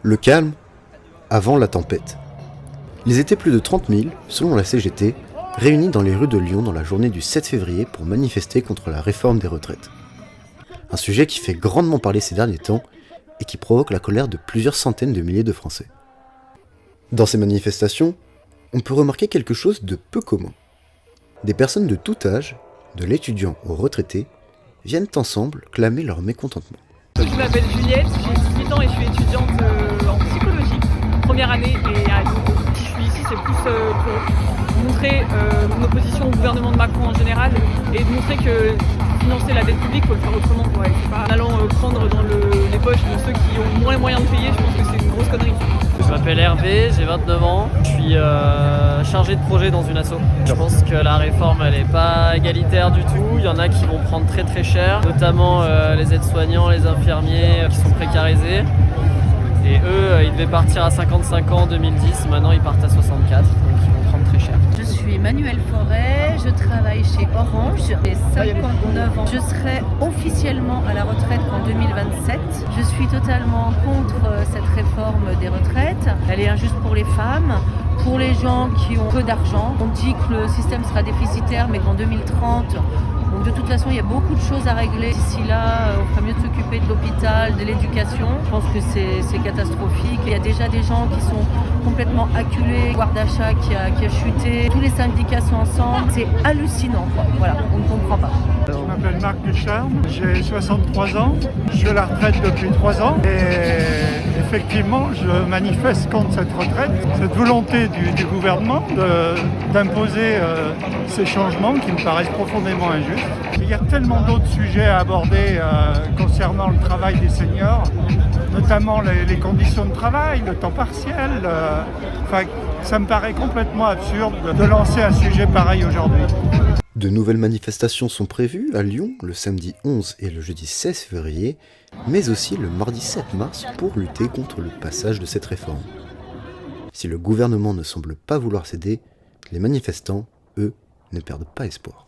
Le calme avant la tempête. Ils étaient plus de 30 000, selon la CGT, réunis dans les rues de Lyon dans la journée du 7 février pour manifester contre la réforme des retraites. Un sujet qui fait grandement parler ces derniers temps et qui provoque la colère de plusieurs centaines de milliers de Français. Dans ces manifestations, on peut remarquer quelque chose de peu commun. Des personnes de tout âge, de l'étudiant au retraité, viennent ensemble clamer leur mécontentement. Je m'appelle Juliette, j'ai 18 ans et je suis étudiante en psychologie, première année et à Lyon. Si je suis ici, c'est plus pour montrer mon opposition au gouvernement de Macron en général et de montrer que financer la dette publique, il faut le faire autrement. Ouais. C'est pas en allant prendre dans les poches de ceux qui ont moins les moyens de payer, je pense que c'est une grosse connerie. Je m'appelle Hervé, j'ai 29 ans, je suis chargé de projet dans une asso. Je pense que la réforme elle n'est pas égalitaire du tout, il y en a qui vont prendre très très cher, notamment les aides-soignants, les infirmiers qui sont précarisés. Et eux, ils devaient partir à 55 ans en 2010, maintenant ils partent à 64, donc ils vont prendre très cher. Je suis Manuel Forêt, je travaille chez Orange, j'ai 59 ans. Je serai officiellement à la retraite en 2027. Je suis totalement contre cette réforme des retraites. Elle est injuste pour les femmes, pour les gens qui ont peu d'argent. On dit que le système sera déficitaire, mais qu'en 2030, donc de toute façon, il y a beaucoup de choses à régler. D'ici là, on ferait mieux de s'occuper de l'hôpital, de l'éducation. Je pense que c'est catastrophique. Il y a déjà des gens qui sont complètement acculés, le pouvoir d'achat qui a chuté. Tous les syndicats sont ensemble. C'est hallucinant, quoi. Voilà, on ne comprend pas. Je m'appelle Marc Ducharme, j'ai 63 ans, je suis à la retraite depuis 3 ans et effectivement je manifeste contre cette retraite, cette volonté du gouvernement d'imposer ces changements qui me paraissent profondément injustes. Il y a tellement d'autres sujets à aborder concernant le travail des seniors, notamment les conditions de travail, le temps partiel. Ça me paraît complètement absurde de lancer un sujet pareil aujourd'hui. De nouvelles manifestations sont prévues à Lyon le samedi 11 et le jeudi 16 février, mais aussi le mardi 7 mars pour lutter contre le passage de cette réforme. Si le gouvernement ne semble pas vouloir céder, les manifestants, eux, ne perdent pas espoir.